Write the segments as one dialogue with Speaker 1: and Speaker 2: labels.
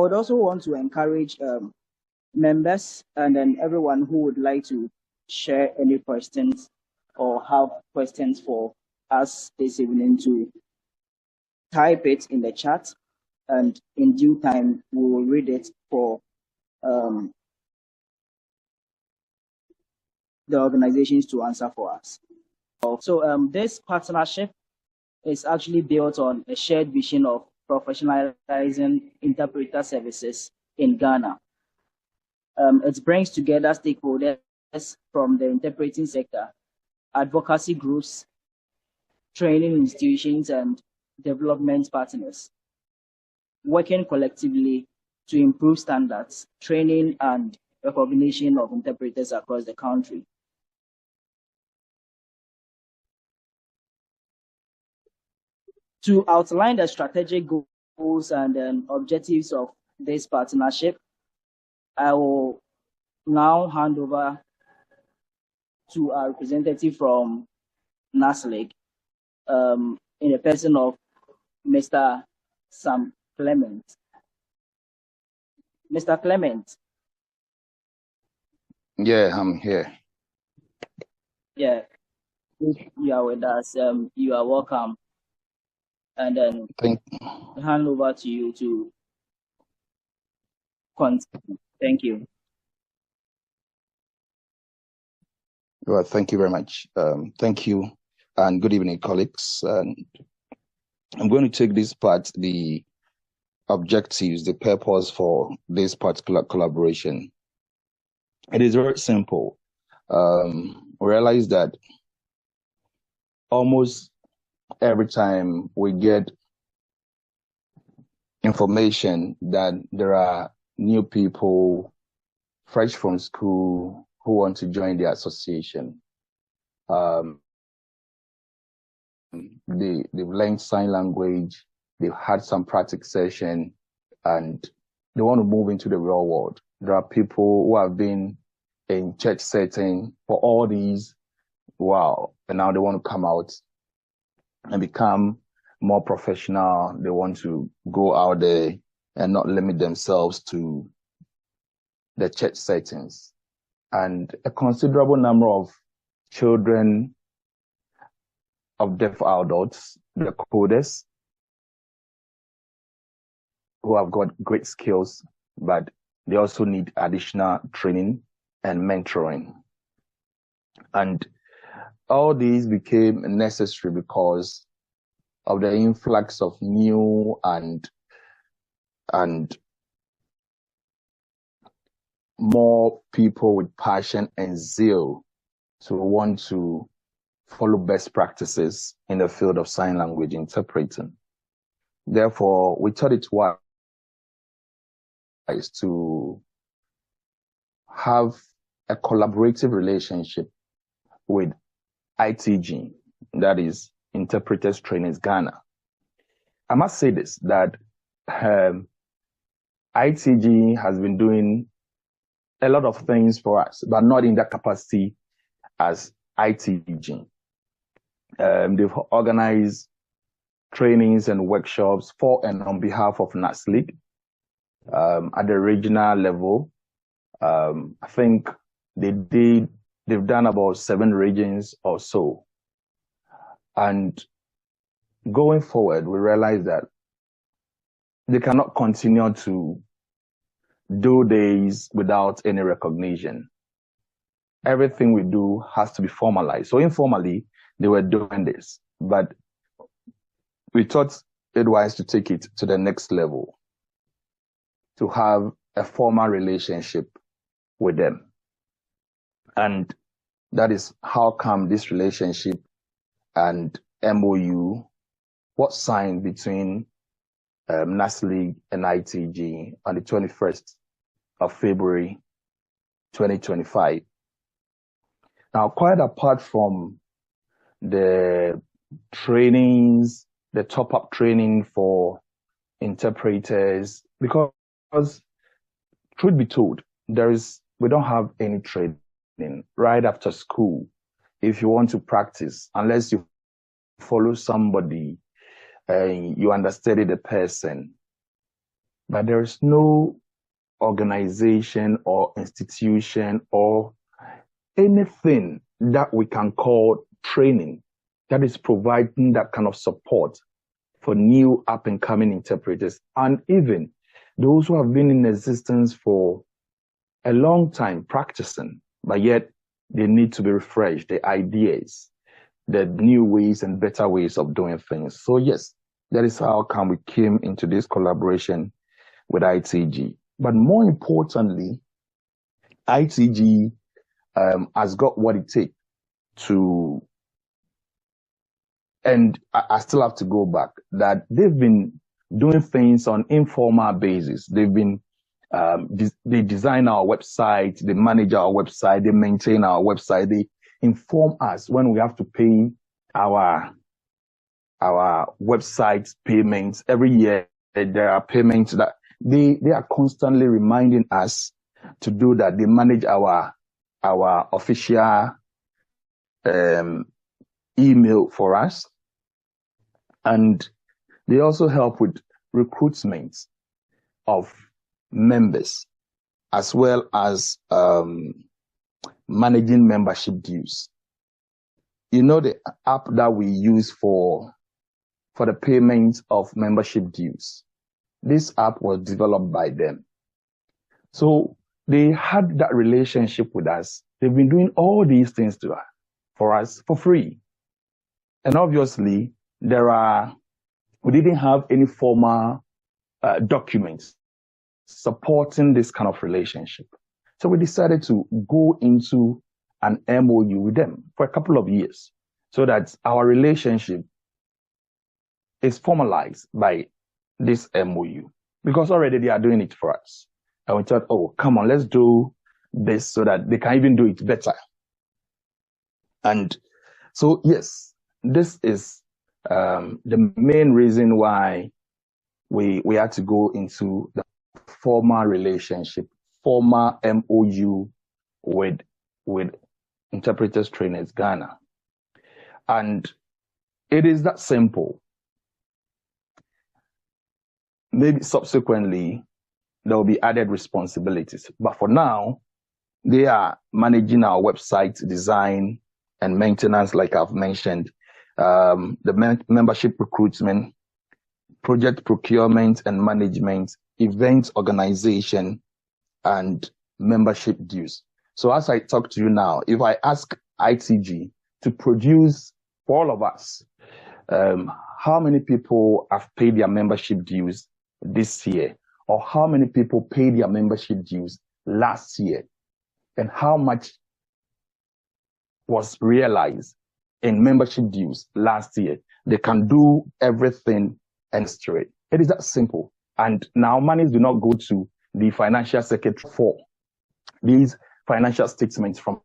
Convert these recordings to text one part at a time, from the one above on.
Speaker 1: would also want to encourage members and then everyone who would like to share any questions or have questions for us this evening to type it in the chat, and in due time we will read it for the organizations to answer for us. So this partnership is actually built on a shared vision of professionalizing interpreter services in Ghana. It brings together stakeholders from the interpreting sector, advocacy groups, training institutions, and development partners, working collectively to improve standards, training, and recognition of interpreters across the country. To outline the strategic goals and objectives of this partnership, I will now hand over to our representative from NASLIG, in the person of Mr. Sam Clement. Mr. Clement.
Speaker 2: Yeah, I'm here.
Speaker 1: Yeah, you are with us. You are welcome. And then hand over to you to continue. Thank you.
Speaker 2: Well, thank you very much. Thank you, and good evening, colleagues. And I'm going to take this part, the objectives, the purpose for this particular collaboration. It is very simple. Realize that almost every time we get information that there are new people fresh from school who want to join the association, they've learned sign language, they've had some practice session, and they want to move into the real world. There are people who have been in church setting for all these while, and now they want to come out and become more professional. They want to go out there and not limit themselves to the church settings. And a considerable number of children of deaf adults, the coders, who have got great skills, but they also need additional training and mentoring. And all these became necessary because of the influx of new and more people with passion and zeal to want to follow best practices in the field of sign language interpreting. Therefore, we thought it wise to have a collaborative relationship with ITG, that is Interpreters Trainers Ghana. I must say this, that ITG has been doing a lot of things for us, but not in that capacity as ITG. They've organized trainings and workshops for and on behalf of NASLIG at the regional level. I think they've done about 7 regions or so. And going forward, we realize that they cannot continue to do this without any recognition. Everything we do has to be formalized. So informally, they were doing this, but we thought it wise to take it to the next level, to have a formal relationship with them. And that is how come this relationship and MOU was signed between NASLIG and ITG on the 21st of February 2025. Now, quite apart from the trainings, the top-up training for interpreters, because truth be told, we don't have any training right after school. If you want to practice, unless you follow somebody and you understudy the person, but there is no organization or institution or anything that we can call training that is providing that kind of support for new up-and-coming interpreters, and even those who have been in existence for a long time practicing, but yet they need to be refreshed, the ideas, the new ways and better ways of doing things. So yes, that is how come we came into this collaboration with ITG. But more importantly, ITG has got what it takes to, and I still have to go back, that they've been doing things on informal basis. They've been, they design our website, they manage our website, they maintain our website, they inform us when we have to pay our website payments. Every year, there are payments that they are constantly reminding us to do that. They manage our official email for us, and they also help with recruitment of members, as well as managing membership dues. You know, the app that we use for the payment of membership dues, this app was developed by them. So they had that relationship with us. They've been doing all these things for us for free. And obviously, we didn't have any formal documents supporting this kind of relationship. So we decided to go into an MOU with them for a couple of years so that our relationship is formalized by this MOU, because already they are doing it for us. And we thought, oh, come on, let's do this so that they can even do it better. And so, yes, this is the main reason why we had to go into the formal relationship, formal MOU with Interpreters Trainers Ghana. And it is that simple. Maybe subsequently, there will be added responsibilities. But for now, they are managing our website design and maintenance, like I've mentioned, the membership recruitment, project procurement and management, event organization, and membership dues. So as I talk to you now, if I ask ITG to produce for all of us, how many people have paid their membership dues this year, or how many people paid their membership dues last year, and how much was realized in membership dues last year, they can do everything and straight. It is that simple. And now monies do not go to the financial secretary for these financial statements from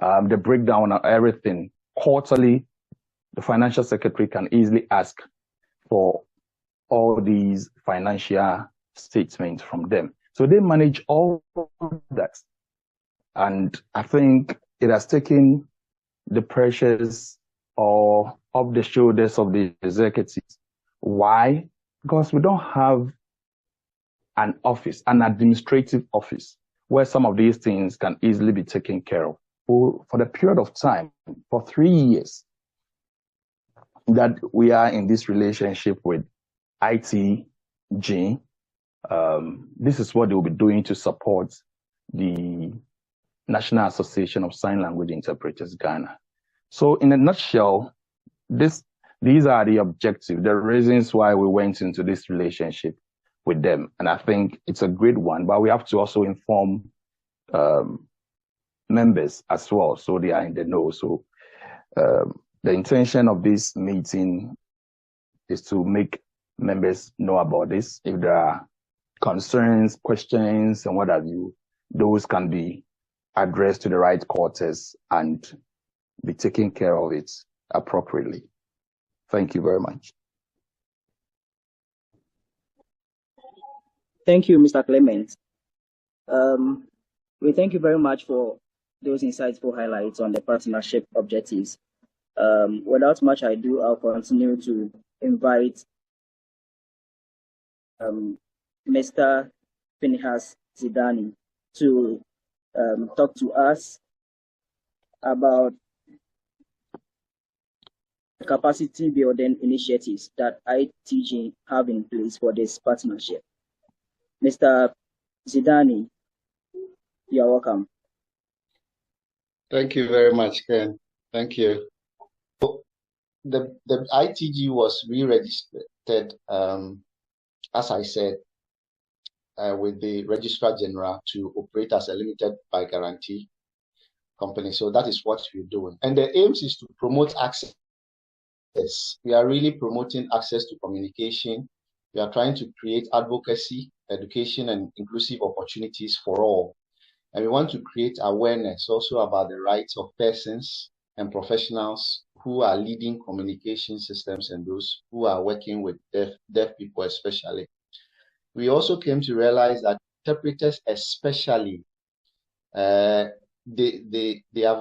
Speaker 2: the breakdown of everything. Quarterly, the financial secretary can easily ask for all these financial statements from them. So they manage all that. And I think it has taken the pressures off the shoulders of the executives. Why? Because we don't have an office, an administrative office, where some of these things can easily be taken care of. For the period of time, for 3 years, that we are in this relationship with ITG, this is what they will be doing to support the National Association of Sign Language Interpreters Ghana. So in a nutshell, these are the objectives, the reasons why we went into this relationship with them. And I think it's a great one, but we have to also inform members as well, so they are in the know. So the intention of this meeting is to make members know about this. If there are concerns, questions, and what have you, those can be addressed to the right quarters and be taken care of it appropriately. Thank you very much.
Speaker 1: Thank you, Mr. Clement. We thank you very much for those insightful highlights on the partnership objectives. Without much ado, I'll continue to invite Mr. Pinhas Zidani to talk to us about capacity building initiatives that ITG have in place for this partnership. Mr. Zidani, you are welcome.
Speaker 3: Thank you very much, Ken. Thank you. The ITG was re-registered, as I said, with the Registrar General to operate as a limited by guarantee company. So that is what we're doing. And the aims is to promote access. We are really promoting access to communication. We are trying to create advocacy, education, and inclusive opportunities for all. And we want to create awareness also about the rights of persons and professionals who are leading communication systems and those who are working with deaf people especially. We also came to realize that interpreters especially, their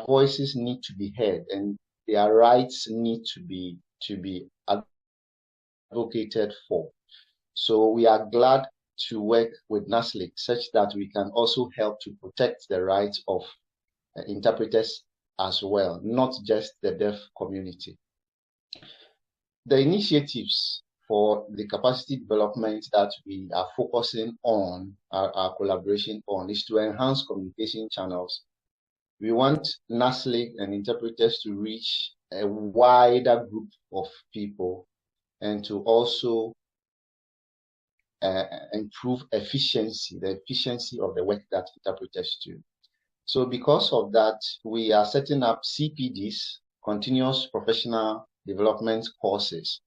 Speaker 3: voices need to be heard and their rights need to be advocated for. So we are glad to work with NASLIG such that we can also help to protect the rights of interpreters as well, not just the deaf community. The initiatives for the capacity development that we are focusing on, our collaboration on, is to enhance communication channels. We want NASLIG and interpreters to reach a wider group of people and to also improve efficiency, the efficiency of the work that interpreters do. So because of that, we are setting up CPDs, continuous professional development courses.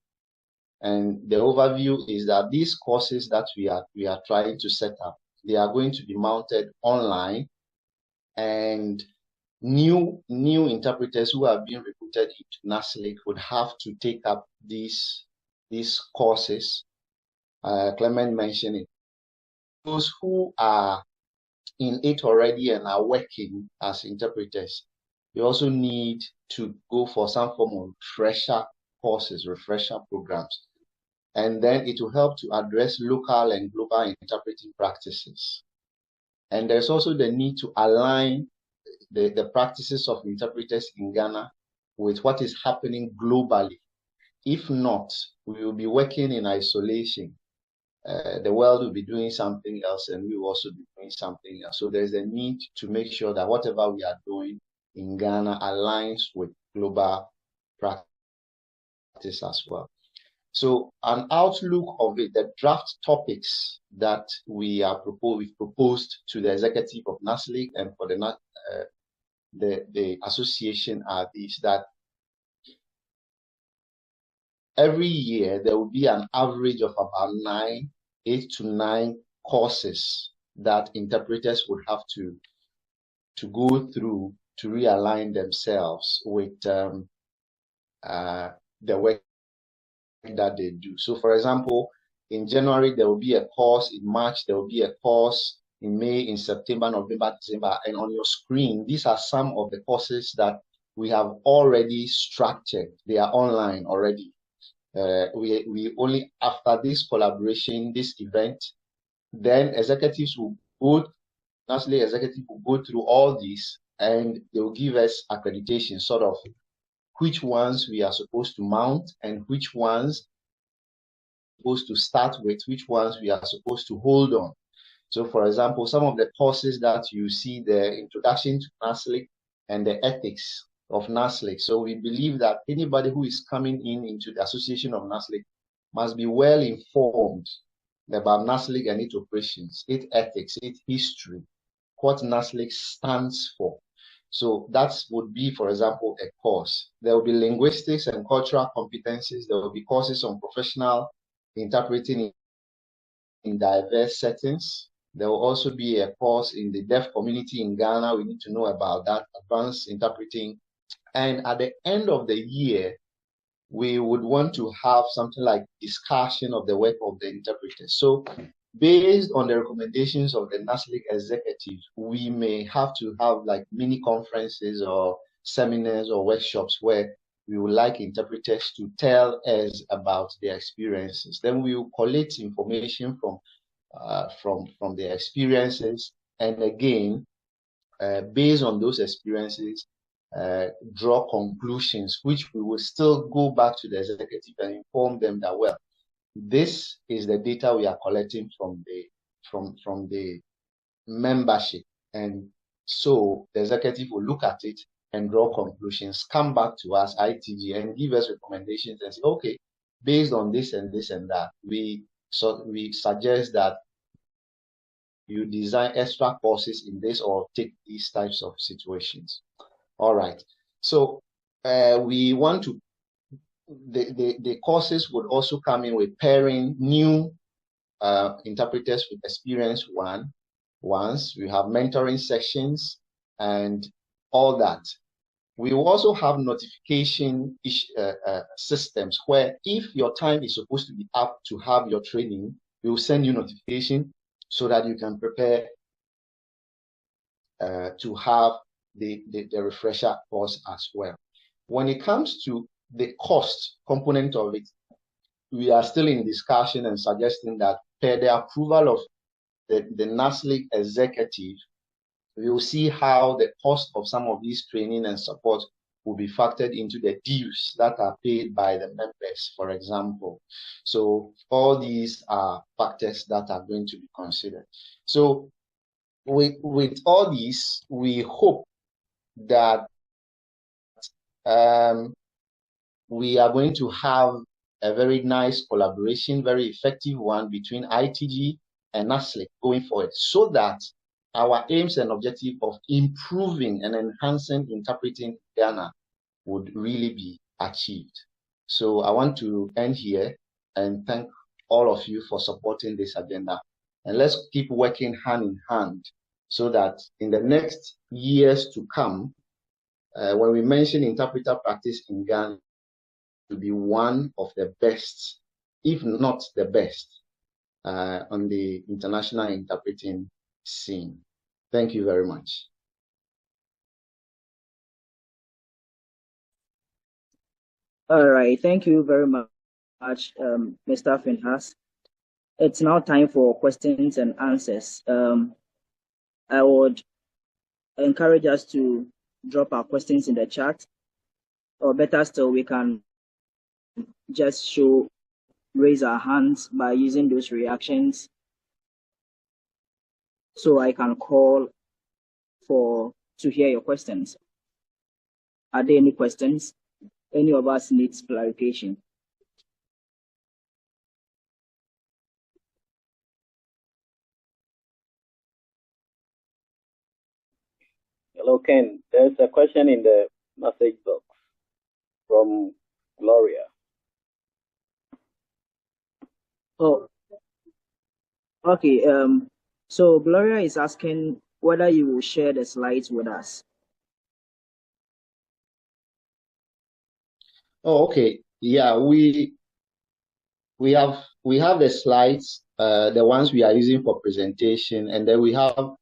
Speaker 3: And the overview is that these courses that we are trying to set up, they are going to be mounted online, and new interpreters who have been recruited into NASLIG would have to take up these courses. Clement mentioned it. Those who are in it already and are working as interpreters, we also need to go for some form of refresher courses, refresher programs. And then it will help to address local and global interpreting practices. And there's also the need to align the practices of interpreters in Ghana with what is happening globally. If not, we will be working in isolation. The world will be doing something else and we will also be doing something else. So there's a need to make sure that whatever we are doing in Ghana aligns with global practice as well. So an outlook of it, the draft topics that we've proposed to the executive of NASLIG and for the association are these: that every year there will be an average of about 8 to 9 courses that interpreters would have to go through to realign themselves with the work that they do. So for example, in January there will be a course, in March there will be a course, in May, in September, November, December, and on your screen these are some of the courses that we have already structured. They are online already. We only, after this collaboration, this event, then executives will go, NASLIG executives will go through all these and they will give us accreditation, sort of which ones we are supposed to mount and which ones we are supposed to start with, which ones we are supposed to hold on. So for example, some of the courses that you see, the introduction to NASLIG and the ethics of NASLIG. So we believe that anybody who is coming into the association of NASLIG must be well informed about NASLIG and its operations, its ethics, its history, what NASLIG stands for. So that would be, for example, a course. There will be linguistics and cultural competencies. There will be courses on professional interpreting in diverse settings. There will also be a course in the deaf community in Ghana. We need to know about that, advanced interpreting. And at the end of the year, we would want to have something like discussion of the work of the interpreters. So based on the recommendations of the NASLIG executive, we may have to have like mini conferences or seminars or workshops where we would like interpreters to tell us about their experiences. Then we will collect information from from their experiences, and again, based on those experiences, draw conclusions, which we will still go back to the executive and inform them that, well, this is the data we are collecting from the membership, and so the executive will look at it and draw conclusions, come back to us, ITG, and give us recommendations and say, okay, based on this and this and that, we suggest that you design extra courses in this or take these types of situations. All right. So we want to, the courses would also come in with pairing new interpreters with experienced ones. We have mentoring sessions and all that. We will also have notification systems where if your time is supposed to be up to have your training, we will send you notification so that you can prepare to have the refresher course as well. When it comes to the cost component of it, we are still in discussion and suggesting that per the approval of the NASLIG executive, we will see how the cost of some of these training and support will be factored into the dues that are paid by the members, for example. So all these are factors that are going to be considered. So with all these, we hope that we are going to have a very nice collaboration, very effective one between ITG and NASLIG going forward, so that our aims and objective of improving and enhancing interpreting in Ghana would really be achieved. So I want to end here and thank all of you for supporting this agenda. And let's keep working hand in hand so that in the next years to come, when we mention interpreter practice in Ghana, to be one of the best, if not the best, on the international interpreting scene. Thank you very much.
Speaker 1: All right, thank you very much, Mr. Finhas. It's now time for questions and answers. I would encourage us to drop our questions in the chat, or better still, we can just raise our hands by using those reactions, so I can call to hear your questions. Are there any questions? Any of us needs clarification?
Speaker 4: Hello, Ken. There's a question in the message box from Gloria.
Speaker 1: Oh, okay. So Gloria is asking whether you will share the slides with us.
Speaker 3: Oh, okay. Yeah, we have the slides, the ones we are using for presentation, and then we have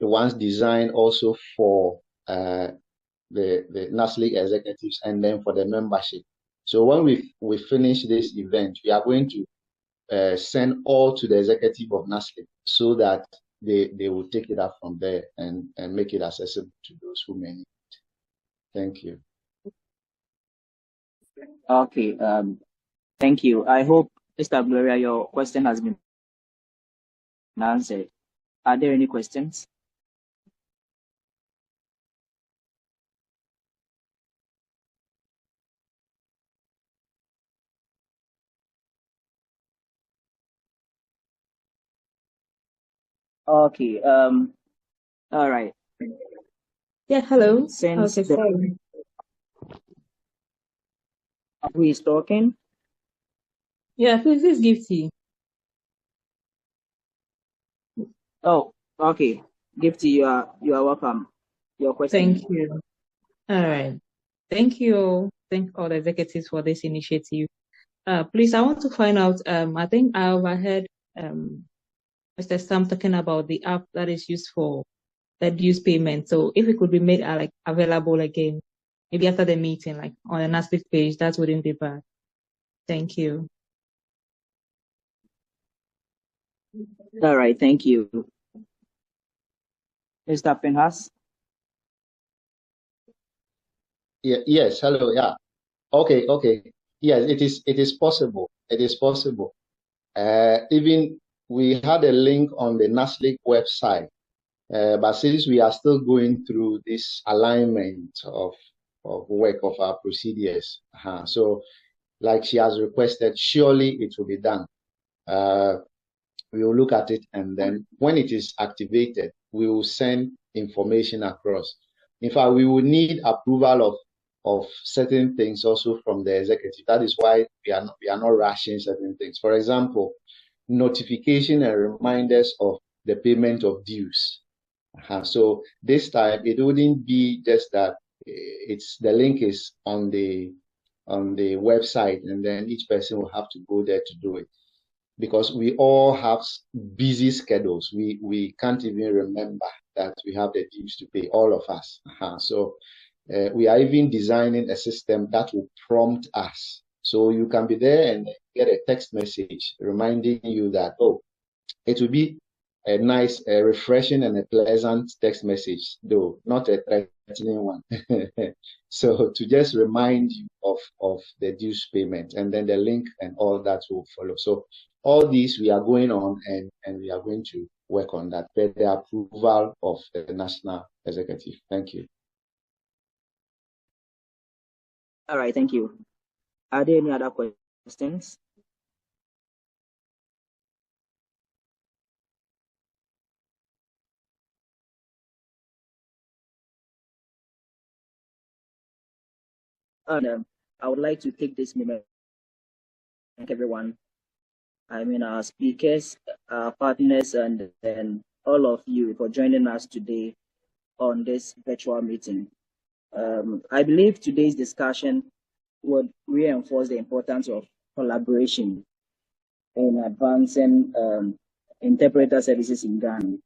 Speaker 3: the ones designed also for the NASLIG executives and then for the membership. So when we finish this event, we are going to send all to the executive of NASLIG so that they will take it up from there and make it accessible to those who may need it. Thank you.
Speaker 1: Okay. Thank you. I hope, Mr. Gloria, your question has been answered. Are there any questions? Okay. All right.
Speaker 5: Yeah, hello.
Speaker 1: Since
Speaker 5: Okay, sorry.
Speaker 1: who is talking?
Speaker 5: Yeah, please, this is Gifty.
Speaker 1: Oh, okay. Gifty, you are welcome. Your question.
Speaker 5: Thank you. All right. Thank you. Thank all the executives for this initiative. Please, I want to find out, I think I overheard Mr. Sam talking about the app that is used for the dues payment. So if it could be made like available again, maybe after the meeting, like on the NASLIG page, that wouldn't be bad. Thank you.
Speaker 1: All right, thank you. Mr. Pinhas?
Speaker 3: Yeah, yes, hello, yeah. Okay. Yes, it is possible. It is possible. Even we had a link on the NASLIG website, but since we are still going through this alignment of work of our procedures, so like she has requested, surely it will be done. We will look at it, and then when it is activated, we will send information across. In fact, we will need approval of certain things also from the executive. That is why we are not rushing certain things. For example, notification and reminders of the payment of dues. So this time it wouldn't be just that the link is on the website, and then each person will have to go there to do it, because we all have busy schedules. We can't even remember that we have the dues to pay, all of us. So we are even designing a system that will prompt us. So you can be there and get a text message reminding you that, oh, it will be a nice, refreshing and a pleasant text message, though not a threatening one. So to just remind you of the dues payment, and then the link and all that will follow. So all these we are going on, and we are going to work on that, with the approval of the National Executive. Thank you.
Speaker 1: All right, thank you. Are there any other questions? And I would like to take this moment to thank everyone. I mean, our speakers, our partners, and all of you for joining us today on this virtual meeting. I believe today's discussion would reinforce the importance of collaboration in advancing interpreter services in Ghana.